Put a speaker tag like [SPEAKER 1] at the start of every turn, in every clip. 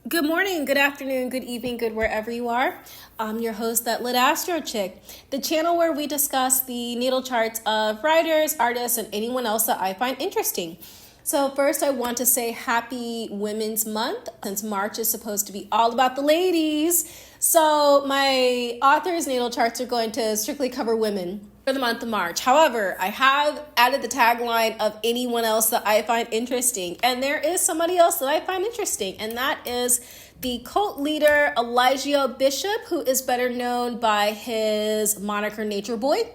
[SPEAKER 1] Good morning, good afternoon, good evening, good wherever you are. I'm your host, That Lit Astro Chick, the channel where we discuss the natal charts of writers, artists, and anyone else that I find interesting. So first, I want to say happy Women's Month, since March is supposed to be all about the ladies. So my author's natal charts are going to strictly cover women for the month of March. However, I have added the tagline of anyone else that I find interesting. And there is somebody else that I find interesting, and that is the cult leader Elijah Bishop, who is better known by his moniker Nature Boy.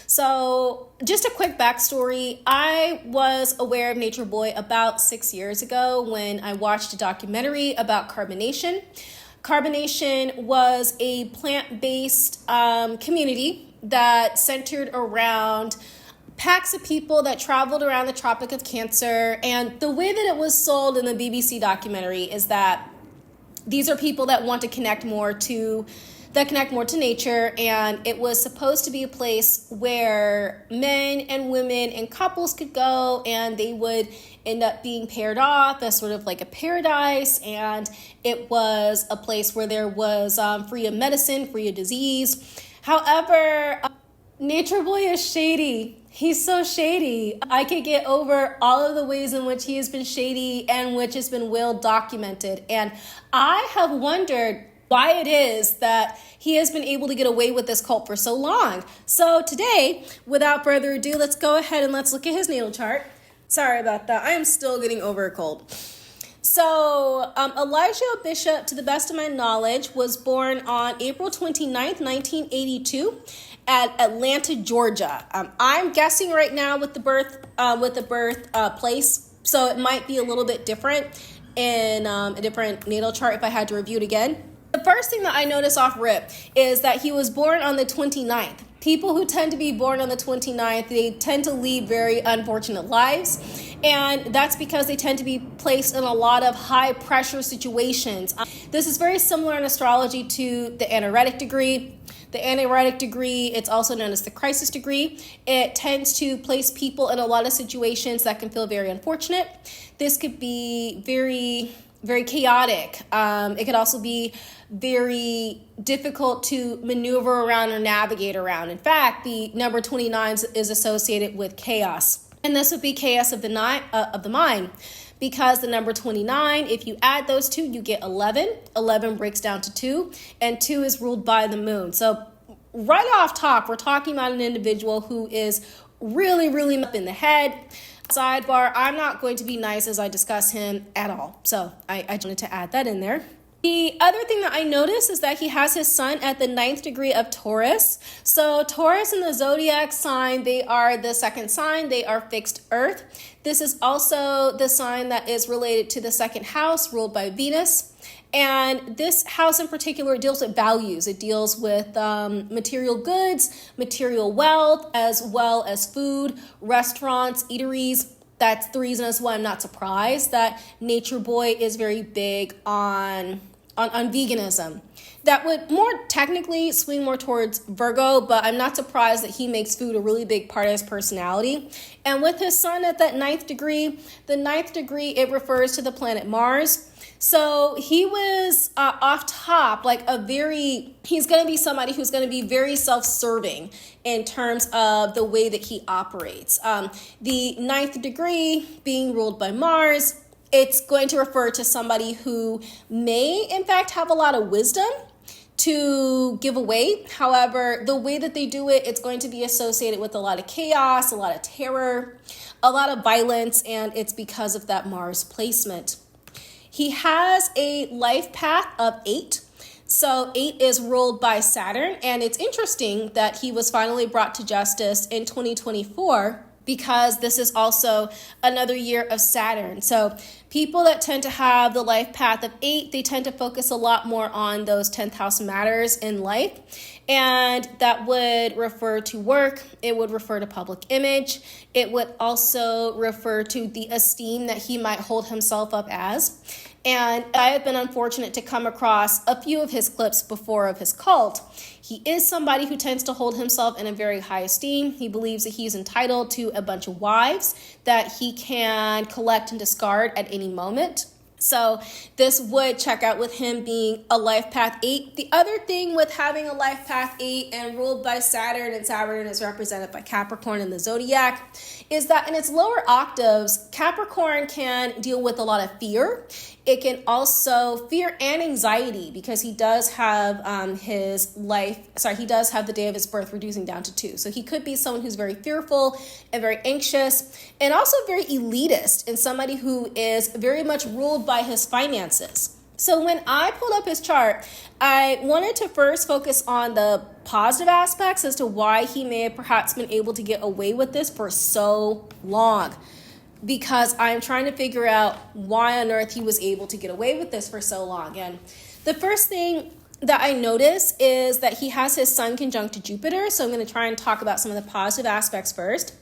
[SPEAKER 1] So just a quick backstory. I was aware of Nature Boy about 6 years ago when I watched a documentary about carbonation. Carbonation was a plant-based community that centered around packs of people that traveled around the Tropic of Cancer. And the way that it was sold in the BBC documentary is that these are people that want to connect more to nature, and it was supposed to be a place where men and women and couples could go, and they would end up being paired off as sort of like a paradise. And it was a place where there was free of medicine, free of disease. However, Nature Boy is shady. He's so shady. I could get over all of the ways in which he has been shady and which has been well documented. And I have wondered why it is that he has been able to get away with this cult for so long. So today, without further ado, let's go ahead and let's look at his natal chart. Sorry about that. I am still getting over a cold. So Elijah Bishop, to the best of my knowledge, was born on April 29th, 1982 at Atlanta, Georgia. I'm guessing right now with the birth place, so it might be a little bit different in a different natal chart if I had to review it again. The first thing that I notice off rip is that he was born on the 29th. People who tend to be born on the 29th, they tend to lead very unfortunate lives. And that's because they tend to be placed in a lot of high pressure situations. This is very similar in astrology to the anaretic degree. The anaretic degree, it's also known as the crisis degree. It tends to place people in a lot of situations that can feel very unfortunate. This could be very, very chaotic. It could also be very difficult to maneuver around or navigate around. In fact, the number 29 is associated with chaos. And this would be chaos of the mind, because the number 29, if you add those two, you get 11. 11 breaks down to 2, and 2 is ruled by the moon. So right off top, we're talking about an individual who is really, really up in the head. Sidebar, I'm not going to be nice as I discuss him at all. So I wanted to add that in there. The other thing that I noticed is that he has his sun at the 9th degree of Taurus. So Taurus in the zodiac sign, they are the second sign. They are fixed earth. This is also the sign that is related to the second house ruled by Venus. And this house in particular deals with values. It deals with material goods, material wealth, as well as food, restaurants, eateries. That's the reason as why I'm not surprised that Nature Boy is very big on veganism. That would more technically swing more towards Virgo, but I'm not surprised that he makes food a really big part of his personality. And with his sun at that 9th degree, the 9th degree, it refers to the planet Mars. So he was off top, he's going to be somebody who's going to be very self-serving in terms of the way that he operates. The 9th degree being ruled by Mars, it's going to refer to somebody who may, in fact, have a lot of wisdom to give away. However, the way that they do it, it's going to be associated with a lot of chaos, a lot of terror, a lot of violence, and it's because of that Mars placement. He has a life path of 8. So 8 is ruled by Saturn, and it's interesting that he was finally brought to justice in 2024 because this is also another year of Saturn. So people that tend to have the life path of 8, they tend to focus a lot more on those 10th house matters in life. And that would refer to work. It would refer to public image. It would also refer to the esteem that he might hold himself up as. And I have been unfortunate to come across a few of his clips before of his cult. He is somebody who tends to hold himself in a very high esteem. He believes that he's entitled to a bunch of wives that he can collect and discard at any moment. So this would check out with him being a life path 8. The other thing with having a life path 8 and ruled by Saturn, and Saturn is represented by Capricorn in the zodiac, is that in its lower octaves, Capricorn can deal with a lot of fear. It can also fear and anxiety, because he does have he does have the day of his birth reducing down to 2. So he could be someone who's very fearful and very anxious, and also very elitist, and somebody who is very much ruled by his finances. So when I pulled up his chart, I wanted to first focus on the positive aspects as to why he may have perhaps been able to get away with this for so long, because I'm trying to figure out why on earth he was able to get away with this for so long. And the first thing that I notice is that he has his sun conjunct to Jupiter. So I'm going to try and talk about some of the positive aspects first.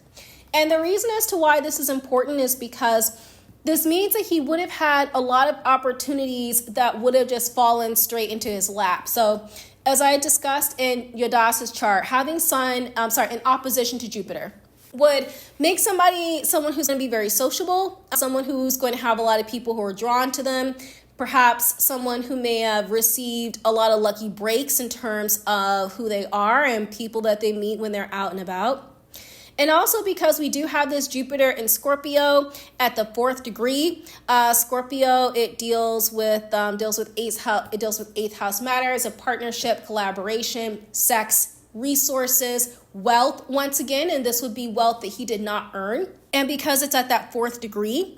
[SPEAKER 1] And the reason as to why this is important is because this means that he would have had a lot of opportunities that would have just fallen straight into his lap. So as I discussed in Yodas's chart, having in opposition to Jupiter would make someone who's going to be very sociable, someone who's going to have a lot of people who are drawn to them, perhaps someone who may have received a lot of lucky breaks in terms of who they are and people that they meet when they're out and about. And also because we do have this Jupiter in Scorpio at the 4th degree. Scorpio, it deals with eighth house matters of partnership, collaboration, sex, resources, wealth once again, and this would be wealth that he did not earn. And because it's at that 4th degree,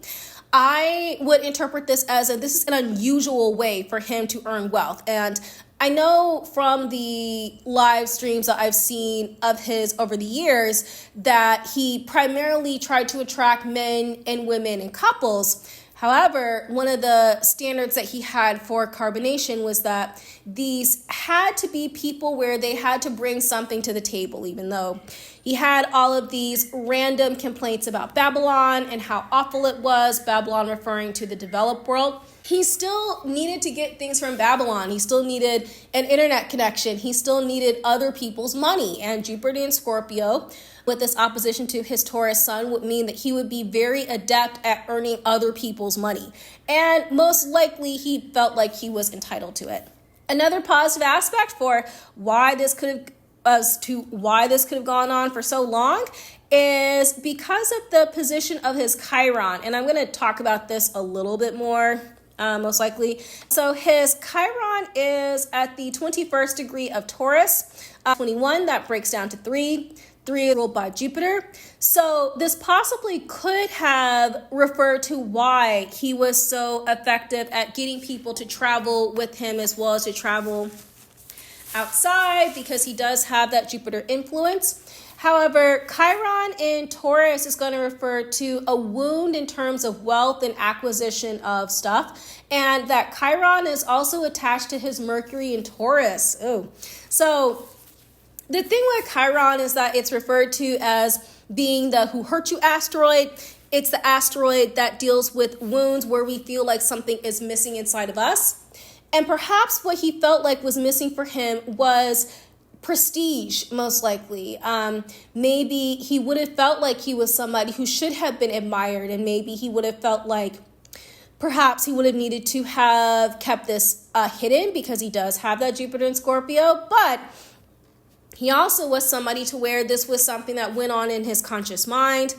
[SPEAKER 1] I would interpret this as this is an unusual way for him to earn wealth. And I know from the live streams that I've seen of his over the years that he primarily tried to attract men and women and couples. However, one of the standards that he had for carbonation was that these had to be people where they had to bring something to the table, even though he had all of these random complaints about Babylon and how awful it was, Babylon referring to the developed world. He still needed to get things from Babylon. He still needed an internet connection. He still needed other people's money. And Jupiter in Scorpio, with this opposition to his Taurus sun, would mean that he would be very adept at earning other people's money. And most likely he felt like he was entitled to it. Another positive aspect for why this could have gone on for so long is because of the position of his Chiron. And I'm going to talk about this a little bit more, most likely. So his Chiron is at the 21st degree of Taurus, 21, that breaks down to 3. 3 is ruled by Jupiter. So this possibly could have referred to why he was so effective at getting people to travel with him as well as to travel outside, because he does have that Jupiter influence. However, Chiron in Taurus is going to refer to a wound in terms of wealth and acquisition of stuff. And that Chiron is also attached to his Mercury in Taurus. So the thing with Chiron is that it's referred to as being the who hurt you asteroid. It's the asteroid that deals with wounds where we feel like something is missing inside of us. And perhaps what he felt like was missing for him was prestige, most likely. Maybe he would have felt like he was somebody who should have been admired, and maybe he would have felt like perhaps he would have needed to have kept this hidden, because he does have that Jupiter in Scorpio. But he also was somebody to where this was something that went on in his conscious mind.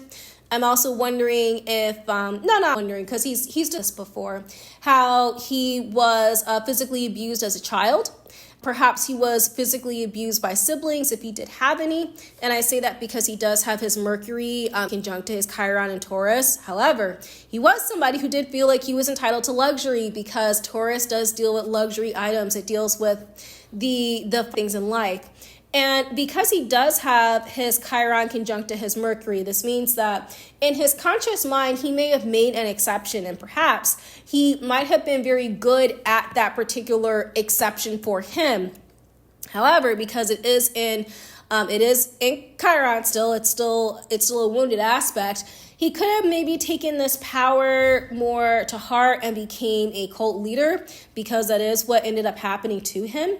[SPEAKER 1] I'm also wondering if, because he's done this before, how he was physically abused as a child. Perhaps he was physically abused by siblings, if he did have any. And I say that because he does have his Mercury conjunct to his Chiron in Taurus. However, he was somebody who did feel like he was entitled to luxury, because Taurus does deal with luxury items. It deals with the things in life. And because he does have his Chiron conjunct to his Mercury, this means that in his conscious mind, he may have made an exception, and perhaps he might have been very good at that particular exception for him. However, because it is in Chiron still, it's still a wounded aspect. He could have maybe taken this power more to heart and became a cult leader, because that is what ended up happening to him.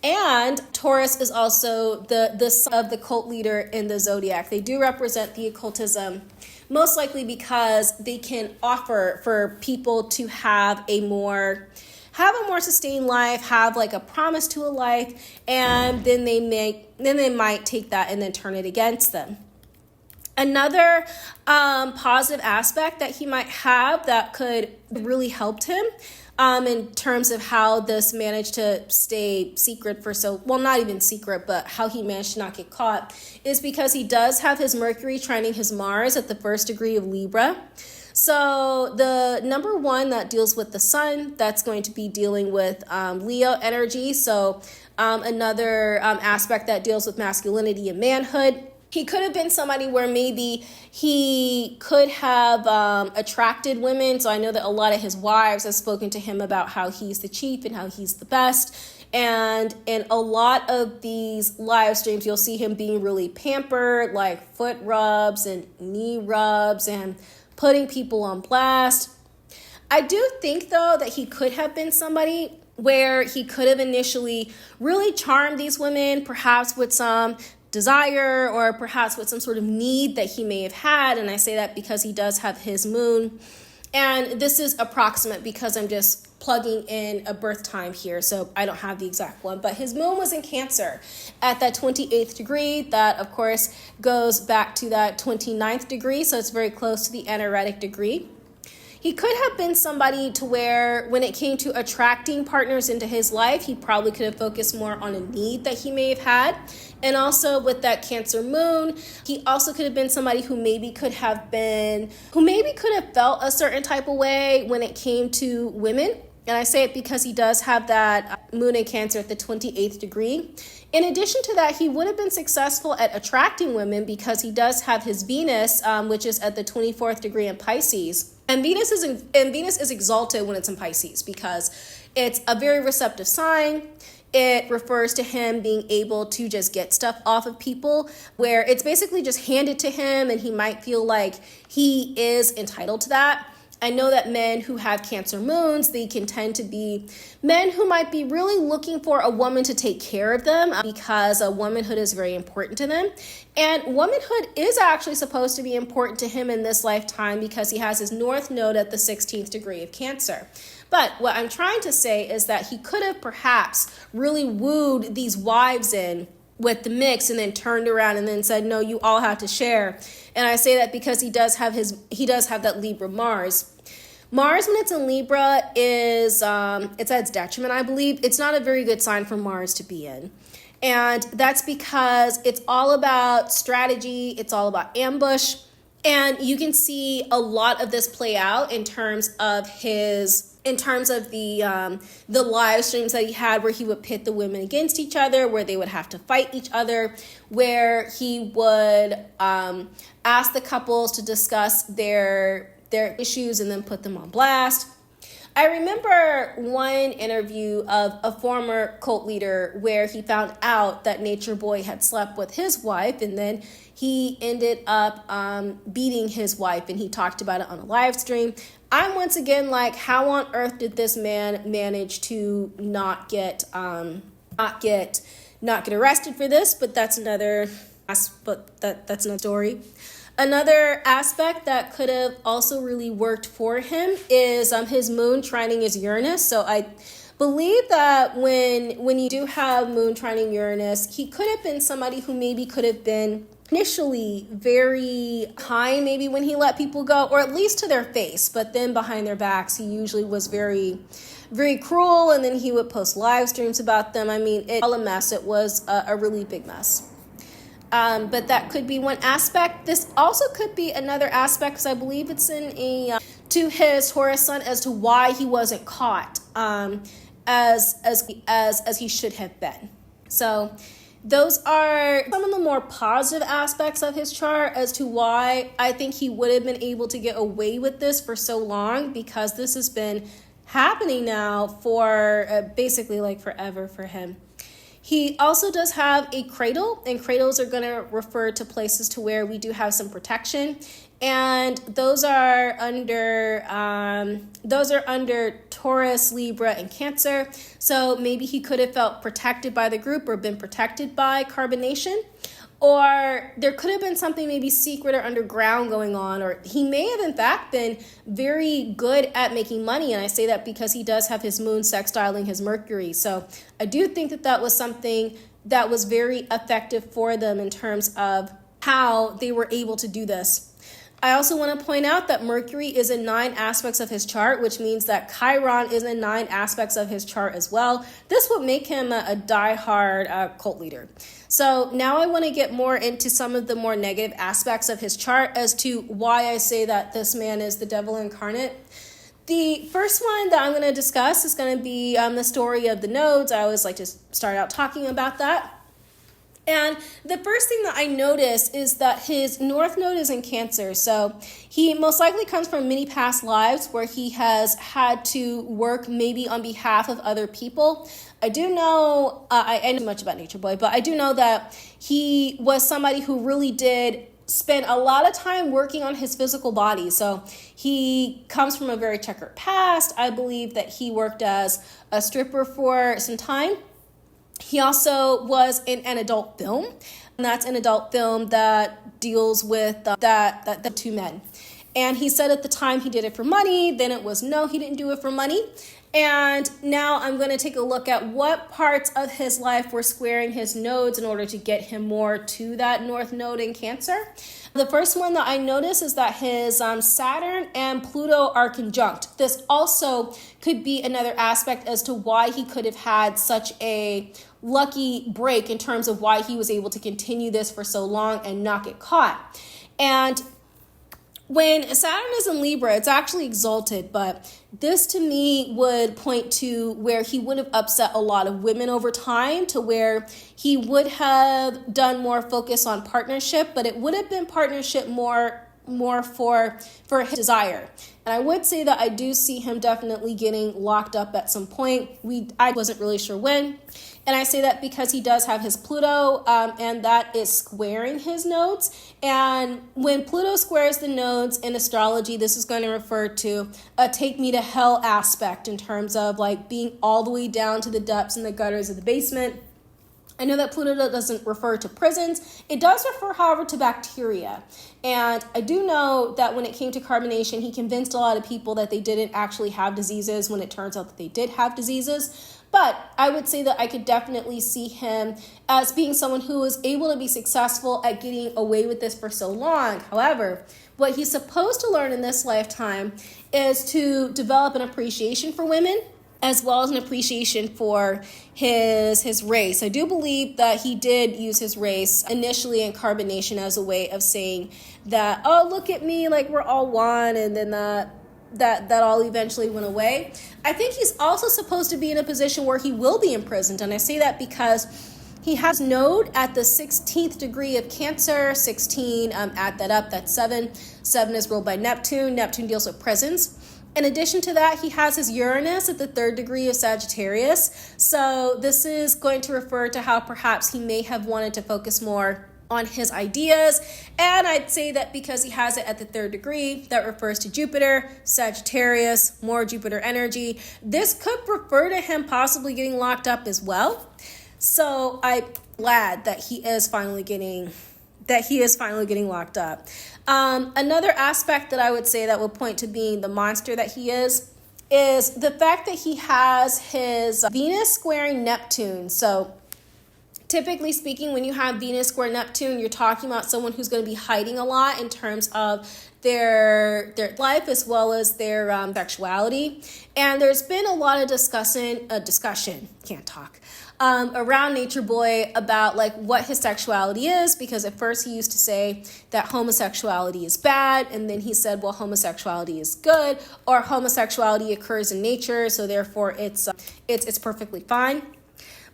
[SPEAKER 1] And Taurus is also the son of the cult leader in the zodiac. They do represent the occultism, most likely because they can offer for people to have a more sustained life, have like a promise to a life, and then they might take that and then turn it against them. Another positive aspect that he might have that could really help him in terms of how this managed to stay secret for not even secret, but how he managed to not get caught, is because he does have his Mercury trining his Mars at the 1st degree of Libra. So the number 1 that deals with the sun, that's going to be dealing with Leo energy. So another aspect that deals with masculinity and manhood. He could have been somebody where maybe he could have attracted women. So I know that a lot of his wives have spoken to him about how he's the chief and how he's the best. And in a lot of these live streams, you'll see him being really pampered, like foot rubs and knee rubs and putting people on blast. I do think, though, that he could have been somebody where he could have initially really charmed these women, perhaps with some desire or perhaps with some sort of need that he may have had. And I say that because he does have his moon. And this is approximate because I'm just plugging in a birth time here, so I don't have the exact one. But his moon was in Cancer at that 28th degree. That, of course, goes back to that 29th degree, so it's very close to the anaretic degree. He could have been somebody to where when it came to attracting partners into his life, he probably could have focused more on a need that he may have had. And also with that Cancer moon, he also could have been somebody who maybe could have felt a certain type of way when it came to women. And I say it because he does have that moon in Cancer at the 28th degree. In addition to that, he would have been successful at attracting women because he does have his Venus, which is at the 24th degree in Pisces. And Venus is exalted when it's in Pisces because it's a very receptive sign. It refers to him being able to just get stuff off of people where it's basically just handed to him and he might feel like he is entitled to that. I know that men who have Cancer moons, they can tend to be men who might be really looking for a woman to take care of them because womanhood is very important to them. And womanhood is actually supposed to be important to him in this lifetime because he has his North Node at the 16th degree of Cancer. But what I'm trying to say is that he could have perhaps really wooed these wives in with the mix and then turned around and then said, no, you all have to share. And I say that because he does have that Libra Mars. Mars, when it's in Libra, it's at its detriment, I believe. It's not a very good sign for Mars to be in. And that's because it's all about strategy. It's all about ambush. And you can see a lot of this play out in terms of the live streams that he had where he would pit the women against each other, where they would have to fight each other, where he would ask the couples to discuss their issues and then put them on blast. I remember one interview of a former cult leader where he found out that Nature Boy had slept with his wife, and then he ended up beating his wife, and he talked about it on a live stream. I'm once again like, how on earth did this man manage to not get arrested for this? But that's another story. Another aspect that could have also really worked for him is his moon trining his Uranus. So I believe that when you do have moon trining Uranus, he could have been somebody who maybe could have been initially very kind, maybe when he let people go, or at least to their face. But then behind their backs, he usually was very, very cruel. And then he would post live streams about them. I mean, it's all a mess. It was a really big mess. But that could be one aspect. This also could be another aspect because I believe it's in to his Taurus sun as to why he wasn't caught as he should have been. So those are some of the more positive aspects of his chart as to why I think he would have been able to get away with this for so long, because this has been happening now for basically like forever for him. He also does have a cradle, and cradles are going to refer to places to where we do have some protection. and those are under Taurus, Libra, and Cancer. So maybe he could have felt protected by the group or been protected by carbonation. Or there could have been something maybe secret or underground going on, or he may have in fact been very good at making money. And I say that because he does have his moon sextiling his Mercury. So I do think that that was something that was very effective for them in terms of how they were able to do this. I also want to point out that Mercury is in 9 aspects of his chart, which means that Chiron is in 9 aspects of his chart as well. This would make him a diehard cult leader. So now I want to get more into some of the more negative aspects of his chart as to why I say that this man is the devil incarnate. The first one that I'm going to discuss is going to be the story of the nodes. I always like to start out talking about that. And the first thing that I notice is that his North Node is in Cancer. So he most likely comes from many past lives where he has had to work maybe on behalf of other people. I do know, I know much about Nature Boy, but I do know that he was somebody who really did spend a lot of time working on his physical body. So he comes from a very checkered past. I believe that he worked as a stripper for some time. He also was in an adult film, and that's an adult film that deals with the 2 men. And he said at the time he did it for money, then it was no, he didn't do it for money. And now I'm going to take a look at what parts of his life were squaring his nodes in order to get him more to that North Node in Cancer. The first one that I notice is that his Saturn and Pluto are conjunct. This also could be another aspect as to why he could have had such a lucky break in terms of why he was able to continue this for so long and not get caught. And when Saturn is in Libra, it's actually exalted, but this to me would point to where he would have upset a lot of women over time, to where he would have done more focus on partnership, but it would have been partnership more for his desire. And I would say that I do see him definitely getting locked up at some point. I wasn't really sure when. And I say that because he does have his Pluto, and that is squaring his nodes. And when Pluto squares the nodes in astrology, this is going to refer to a take me to hell aspect in terms of like being all the way down to the depths and the gutters of the basement. I know that Pluto doesn't refer to prisons. It does refer, however, to bacteria. And I do know that when it came to carbonation, he convinced a lot of people that they didn't actually have diseases when it turns out that they did have diseases. But I would say that I could definitely see him as being someone who was able to be successful at getting away with this for so long. However, what he's supposed to learn in this lifetime is to develop an appreciation for women, as well as an appreciation for his race. I do believe that he did use his race initially in carbonation as a way of saying that, oh, look at me, like we're all one, and then that all eventually went away. I think he's also supposed to be in a position where he will be imprisoned, and I say that because he has node at the 16th degree of Cancer. 16, add that up, that's 7. 7 is ruled by Neptune. Neptune deals with prisons. In addition to that, he has his Uranus at the 3rd degree of Sagittarius. So this is going to refer to how perhaps he may have wanted to focus more on his ideas. And I'd say that because he has it at the 3rd degree, that refers to Jupiter, Sagittarius, more Jupiter energy. This could refer to him possibly getting locked up as well. So I'm glad that he is finally getting locked up. Another aspect that I would say that would point to being the monster that he is the fact that he has his Venus squaring Neptune. So typically speaking, when you have Venus square Neptune, you're talking about someone who's going to be hiding a lot in terms of their life as well as their sexuality. And there's been a lot of discussion, around Nature Boy about like what his sexuality is, because at first he used to say that homosexuality is bad, and then he said, well, homosexuality is good, or homosexuality occurs in nature, so therefore it's perfectly fine.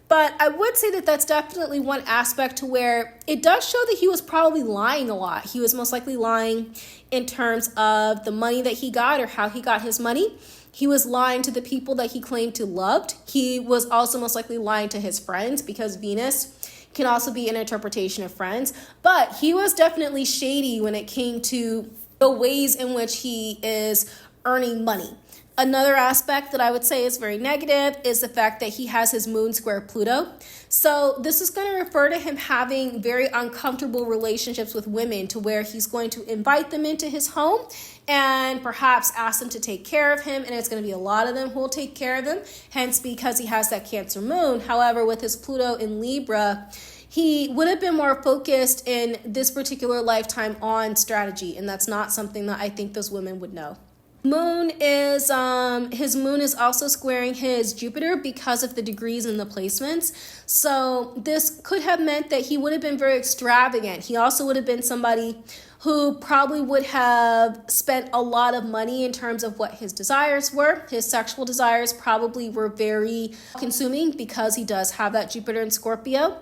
[SPEAKER 1] But I would say that that's definitely one aspect to where it does show that he was probably lying a lot. He was most likely lying in terms of the money that he got or how he got his money. He was lying to the people that he claimed to loved. He was also most likely lying to his friends, because Venus can also be an interpretation of friends. But he was definitely shady when it came to the ways in which he is earning money. Another aspect that I would say is very negative is the fact that he has his moon square Pluto. So this is going to refer to him having very uncomfortable relationships with women, to where he's going to invite them into his home and perhaps ask them to take care of him. And it's going to be a lot of them who will take care of him, hence because he has that Cancer moon. However, with his Pluto in Libra, he would have been more focused in this particular lifetime on strategy. And that's not something that I think those women would know. His moon is also squaring his Jupiter because of the degrees and the placements. So this could have meant that he would have been very extravagant. He also would have been somebody who probably would have spent a lot of money in terms of what his desires were. His sexual desires probably were very consuming because he does have that Jupiter in Scorpio.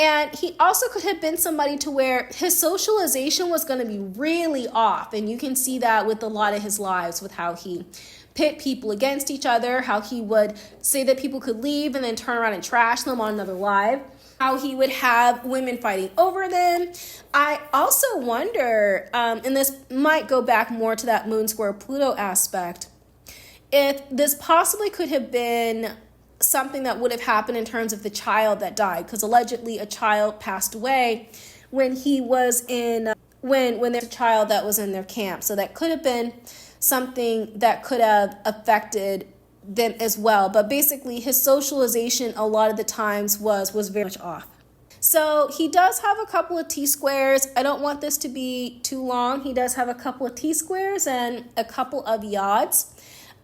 [SPEAKER 1] And he also could have been somebody to where his socialization was going to be really off. And you can see that with a lot of his lives, with how he pit people against each other, how he would say that people could leave and then turn around and trash them on another live, how he would have women fighting over them. I also wonder, and this might go back more to that moon square Pluto aspect, if this possibly could have been something that would have happened in terms of the child that died, because allegedly a child passed away when he was in when there's a child that was in their camp. So that could have been something that could have affected them as well. But basically his socialization a lot of the times was very much off. So he does have a couple of T-squares. I don't want this to be too long. He does have a couple of T-squares and a couple of yods.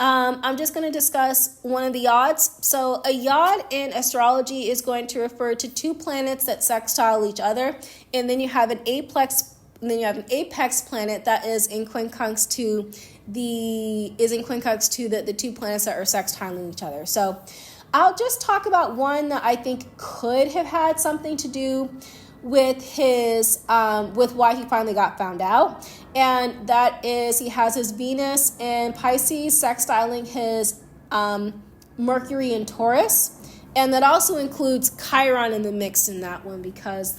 [SPEAKER 1] I'm just going to discuss one of the yods. So a yod in astrology is going to refer to two planets that sextile each other, and then you have an apex planet that is in quincunx to the two planets that are sextiling each other. So I'll just talk about one that I think could have had something to do with his with why he finally got found out, and that is he has his Venus in Pisces sextiling his Mercury in Taurus, and that also includes Chiron in the mix in that one because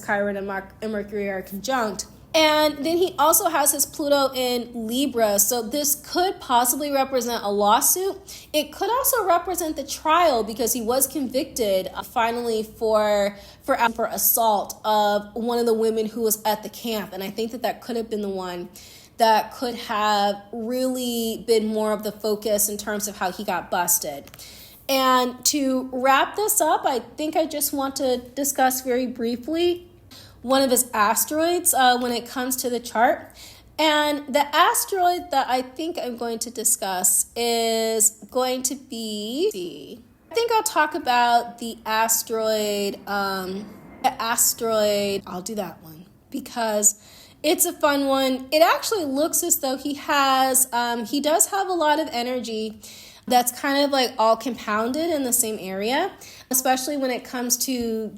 [SPEAKER 1] Chiron and Mercury are conjunct. And then he also has his Pluto in Libra. So this could possibly represent a lawsuit. It could also represent the trial because he was convicted finally for assault of one of the women who was at the camp. And I think that could have been the one that could have really been more of the focus in terms of how he got busted. And to wrap this up, I think I just want to discuss very briefly one of his asteroids when it comes to the chart. And the asteroid that I think I'm going to discuss is going to be, I think I'll talk about the asteroid, I'll do that one because it's a fun one. It actually looks as though he does have a lot of energy that's kind of like all compounded in the same area, especially when it comes to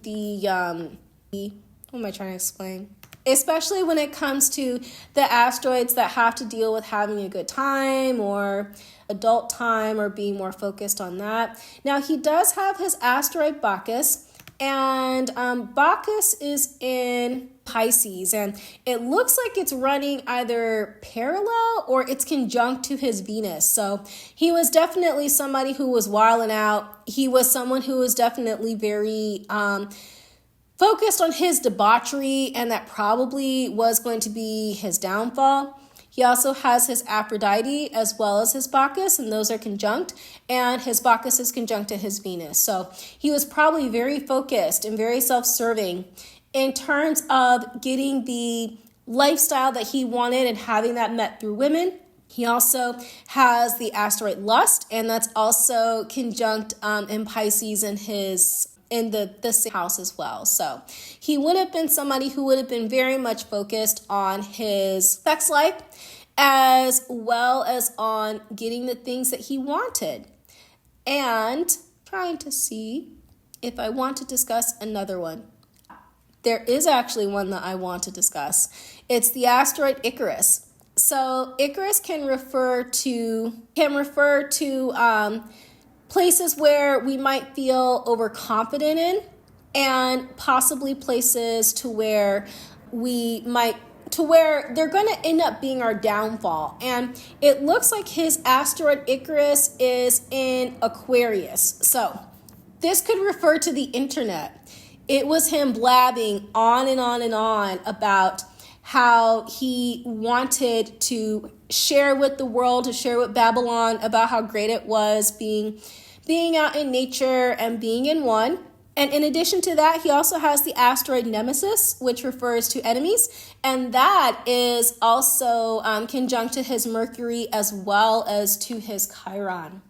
[SPEAKER 1] what am I trying to explain? Especially when it comes to the asteroids that have to deal with having a good time or adult time or being more focused on that. Now, he does have his asteroid Bacchus, and Bacchus is in Pisces, and it looks like it's running either parallel or it's conjunct to his Venus. So he was definitely somebody who was wilding out. He was someone who was definitely very focused on his debauchery, and that probably was going to be his downfall. He also has his Aphrodite as well as his Bacchus, and those are conjunct, and his Bacchus is conjunct to his Venus. So he was probably very focused and very self-serving in terms of getting the lifestyle that he wanted and having that met through women. He also has the asteroid Lust, and that's also conjunct in Pisces in the same house as well. So he would have been somebody who would have been very much focused on his sex life as well as on getting the things that he wanted. And trying to see if I want to discuss another one. There is actually one that I want to discuss. It's the asteroid Icarus. So Icarus can refer to places where we might feel overconfident in, and possibly places to where we might to where they're going to end up being our downfall. And it looks like his asteroid Icarus is in Aquarius. So this could refer to the internet. It was him blabbing on and on and on about how he wanted to share with the world, to share with Babylon about how great it was being out in nature and being in one. And in addition to that, he also has the asteroid Nemesis, which refers to enemies. And that is also conjunct to his Mercury as well as to his Chiron.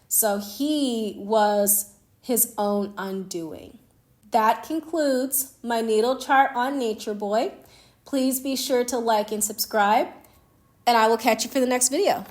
[SPEAKER 1] So he was his own undoing. That concludes my natal chart on Nature Boy. Please be sure to like and subscribe, and I will catch you for the next video.